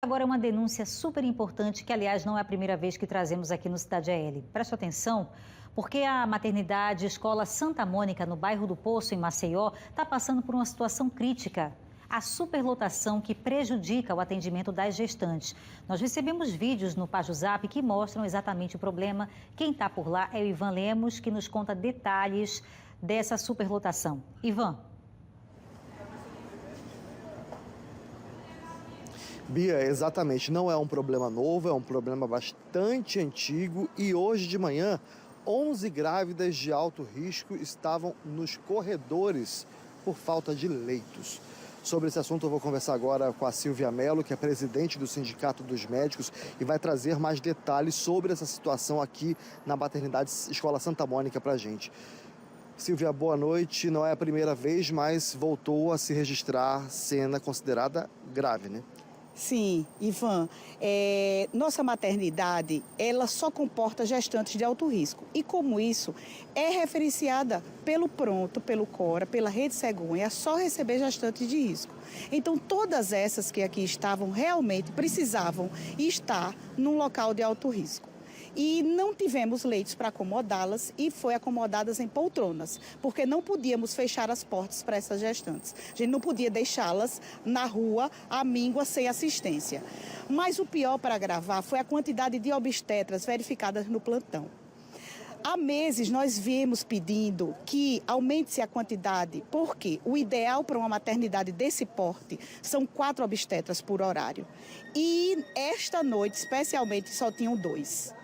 Agora uma denúncia super importante, que aliás não é a primeira vez que trazemos aqui no Cidade AL. Preste atenção, porque a maternidade Escola Santa Mônica, no bairro do Poço, em Maceió, está passando por uma situação crítica. A superlotação que prejudica o atendimento das gestantes. Nós recebemos vídeos no Pajuzap que mostram exatamente o problema. Quem está por lá é o Ivan Lemos, que nos conta detalhes dessa superlotação. Ivan. Bia, exatamente, não é um problema novo, é um problema bastante antigo e hoje de manhã 11 grávidas de alto risco estavam nos corredores por falta de leitos. Sobre esse assunto eu vou conversar agora com a Silvia Mello, que é presidente do Sindicato dos Médicos e vai trazer mais detalhes sobre essa situação aqui na maternidade Escola Santa Mônica pra gente. Silvia, boa noite. Não é a primeira vez, mas voltou a se registrar cena considerada grave, né? Sim, Ivan, nossa maternidade, ela só comporta gestantes de alto risco. E como isso é referenciada pelo Pronto, pelo Cora, pela Rede Cegonha, é só receber gestantes de risco. Então, todas essas que aqui estavam realmente precisavam estar num local de alto risco. E não tivemos leitos para acomodá-las e foi acomodadas em poltronas, porque não podíamos fechar as portas para essas gestantes. A gente não podia deixá-las na rua, à míngua, sem assistência. Mas o pior para gravar foi a quantidade de obstetras verificadas no plantão. Há meses nós viemos pedindo que aumente-se a quantidade, porque o ideal para uma maternidade desse porte são 4 obstetras por horário. E esta noite, especialmente, só tinham 2.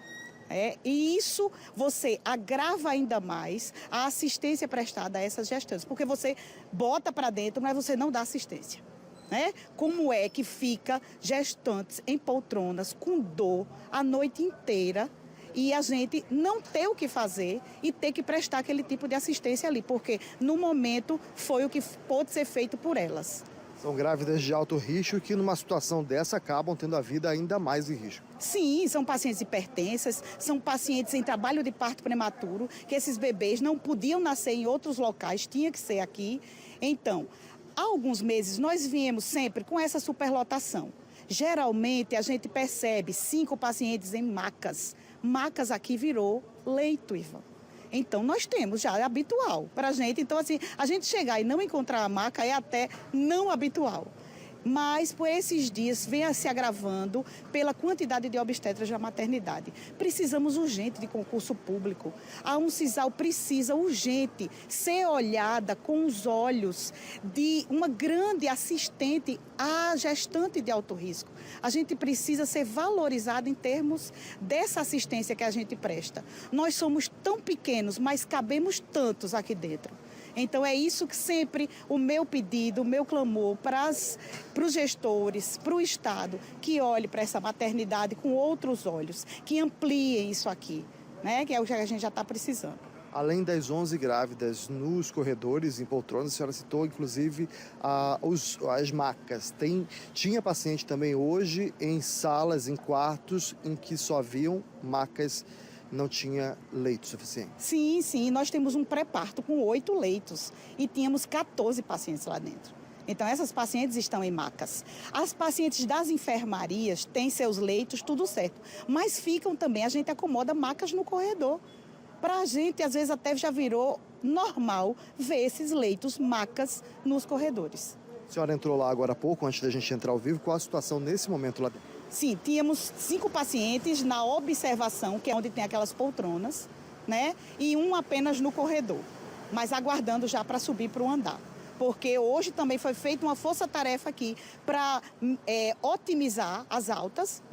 E isso você agrava ainda mais a assistência prestada a essas gestantes, porque você bota para dentro, mas você não dá assistência. Como é que fica gestantes em poltronas com dor a noite inteira e a gente não ter o que fazer e ter que prestar aquele tipo de assistência ali, porque no momento foi o que pôde ser feito por elas. São grávidas de alto risco que numa situação dessa acabam tendo a vida ainda mais em risco. Sim, são pacientes hipertensas, são pacientes em trabalho de parto prematuro, que esses bebês não podiam nascer em outros locais, tinha que ser aqui. Então, há alguns meses nós viemos sempre com essa superlotação. Geralmente a gente percebe 5 pacientes em macas. Macas aqui virou leito, Ivan. Então, nós temos já, é habitual para a gente. Então, assim, a gente chegar e não encontrar a maca é até não habitual. Mas, por esses dias, vem se agravando pela quantidade de obstetras da maternidade. Precisamos urgente de concurso público. A Uncisal precisa urgente ser olhada com os olhos de uma grande assistente à gestante de alto risco. A gente precisa ser valorizado em termos dessa assistência que a gente presta. Nós somos tão pequenos, mas cabemos tantos aqui dentro. Então é isso que sempre o meu pedido, o meu clamor para os gestores, para o Estado, que olhe para essa maternidade com outros olhos, que ampliem isso aqui, que é o que a gente já está precisando. Além das 11 grávidas nos corredores, em poltronas, a senhora citou inclusive as macas. Tinha paciente também hoje em salas, em quartos, em que só haviam macas, não tinha leito suficiente. Sim, nós temos um pré-parto com 8 leitos e tínhamos 14 pacientes lá dentro. Então, essas pacientes estão em macas. As pacientes das enfermarias têm seus leitos, tudo certo, mas ficam também, a gente acomoda macas no corredor. Para a gente, às vezes, até já virou normal ver esses leitos, macas, nos corredores. A senhora entrou lá agora há pouco, antes da gente entrar ao vivo. Qual a situação nesse momento lá dentro? Sim, tínhamos 5 pacientes na observação, que é onde tem aquelas poltronas, e um apenas no corredor, mas aguardando já para subir para o andar. Porque hoje também foi feita uma força-tarefa aqui para otimizar as altas,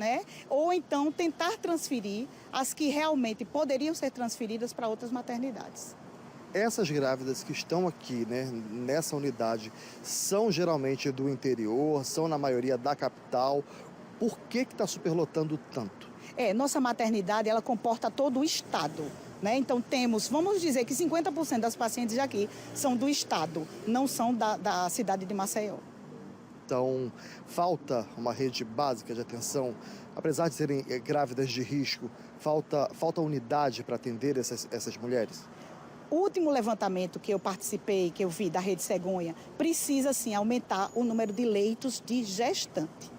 ou então tentar transferir as que realmente poderiam ser transferidas para outras maternidades. Essas grávidas que estão aqui, nessa unidade, são geralmente do interior, são na maioria da capital. Por que está superlotando tanto? Nossa maternidade, ela comporta todo o estado. Então temos, vamos dizer que 50% das pacientes aqui são do estado, não são da cidade de Maceió. Então, falta uma rede básica de atenção, apesar de serem grávidas de risco, falta unidade para atender essas mulheres? O último levantamento que eu participei, que eu vi da Rede Cegonha, precisa sim aumentar o número de leitos de gestante.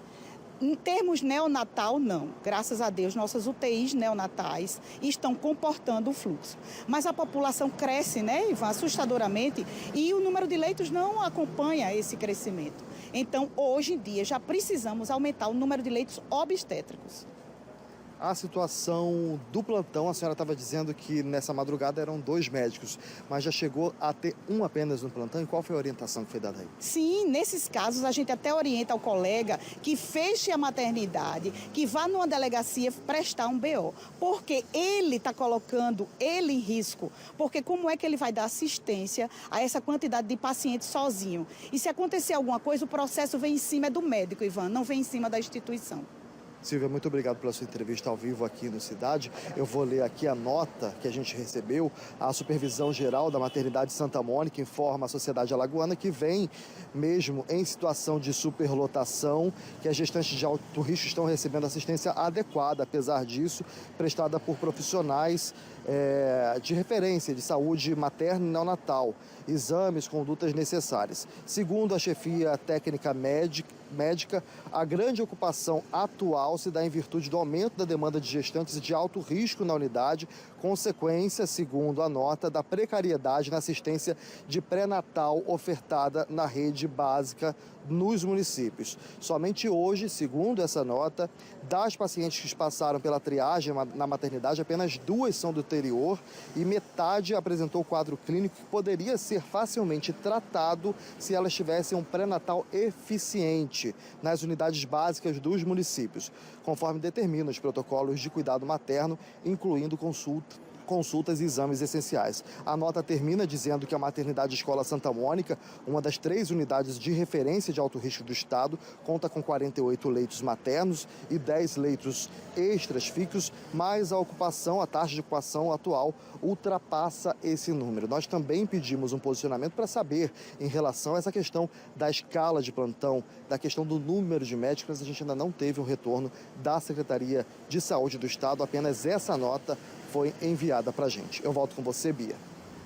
Em termos neonatal, não. Graças a Deus, nossas UTIs neonatais estão comportando o fluxo. Mas a população cresce, né, Ivan, assustadoramente, e o número de leitos não acompanha esse crescimento. Então, hoje em dia, já precisamos aumentar o número de leitos obstétricos. A situação do plantão, a senhora estava dizendo que nessa madrugada eram 2 médicos, mas já chegou a ter um apenas no plantão. E qual foi a orientação que foi dada aí? Sim, nesses casos a gente até orienta o colega que feche a maternidade, que vá numa delegacia prestar um BO, porque ele está colocando ele em risco, porque como é que ele vai dar assistência a essa quantidade de pacientes sozinho? E se acontecer alguma coisa, o processo vem em cima do médico, Ivan, não vem em cima da instituição. Silvia, muito obrigado pela sua entrevista ao vivo aqui no Cidade. Eu vou ler aqui a nota que a gente recebeu. A Supervisão Geral da Maternidade Santa Mônica informa a sociedade alagoana que vem mesmo em situação de superlotação, que as gestantes de alto risco estão recebendo assistência adequada, apesar disso, prestada por profissionais de referência de saúde materna e neonatal, exames, condutas necessárias. Segundo a chefia técnica médica, a grande ocupação atual se dá em virtude do aumento da demanda de gestantes de alto risco na unidade, consequência, segundo a nota, da precariedade na assistência de pré-natal ofertada na rede básica nos municípios. Somente hoje, segundo essa nota, das pacientes que passaram pela triagem na maternidade, apenas 2 são do interior e metade apresentou quadro clínico que poderia ser facilmente tratado se elas tivessem um pré-natal eficiente nas unidades básicas dos municípios, conforme determinam os protocolos de cuidado materno, incluindo consultas e exames essenciais. A nota termina dizendo que a Maternidade Escola Santa Mônica, uma das 3 unidades de referência de alto risco do estado, conta com 48 leitos maternos e 10 leitos extras fixos, mas a taxa de ocupação atual ultrapassa esse número. Nós também pedimos um posicionamento para saber em relação a essa questão da escala de plantão, da questão do número de médicos, mas a gente ainda não teve um retorno da Secretaria de Saúde do Estado, apenas essa nota foi enviada para a gente. Eu volto com você, Bia.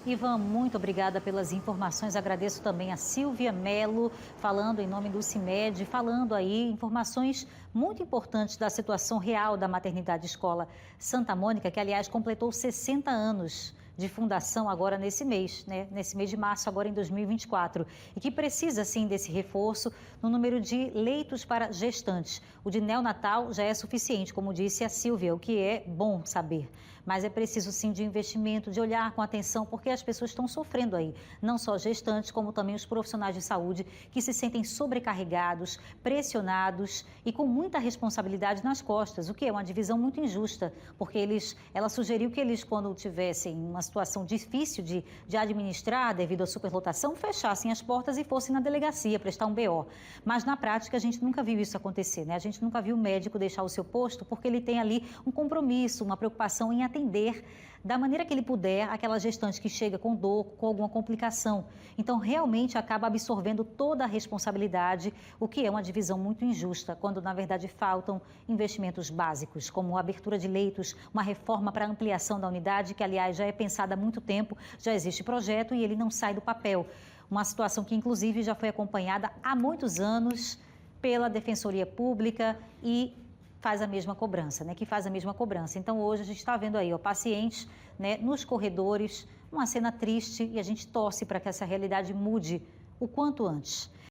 Ivan, muito obrigada pelas informações. Agradeço também a Silvia Mello, falando em nome do CIMED, falando aí informações muito importantes da situação real da Maternidade Escola Santa Mônica, que, aliás, completou 60 anos de fundação agora nesse mês, né? Nesse mês de março, agora em 2024, e que precisa, sim, desse reforço no número de leitos para gestantes. O de neonatal já é suficiente, como disse a Silvia, o que é bom saber. Mas é preciso, sim, de investimento, de olhar com atenção, porque as pessoas estão sofrendo aí, não só gestantes, como também os profissionais de saúde que se sentem sobrecarregados, pressionados e com muita responsabilidade nas costas, o que é uma divisão muito injusta, porque ela sugeriu que eles, quando tivessem uma situação difícil de administrar devido à superlotação, fechassem as portas e fossem na delegacia prestar um BO. Mas, na prática, a gente nunca viu isso acontecer, né? A gente nunca viu o médico deixar o seu posto porque ele tem ali um compromisso, uma preocupação em atender da maneira que ele puder aquela gestante que chega com dor, com alguma complicação. Então, realmente acaba absorvendo toda a responsabilidade, o que é uma divisão muito injusta, quando, na verdade, faltam investimentos básicos, como a abertura de leitos, uma reforma para ampliação da unidade, que, aliás, já é pensada há muito tempo, já existe projeto e ele não sai do papel. Uma situação que, inclusive, já foi acompanhada há muitos anos pela Defensoria Pública e faz a mesma cobrança, né? Que faz a mesma cobrança. Então, hoje a gente está vendo aí, pacientes, né, nos corredores, uma cena triste, e a gente torce para que essa realidade mude o quanto antes.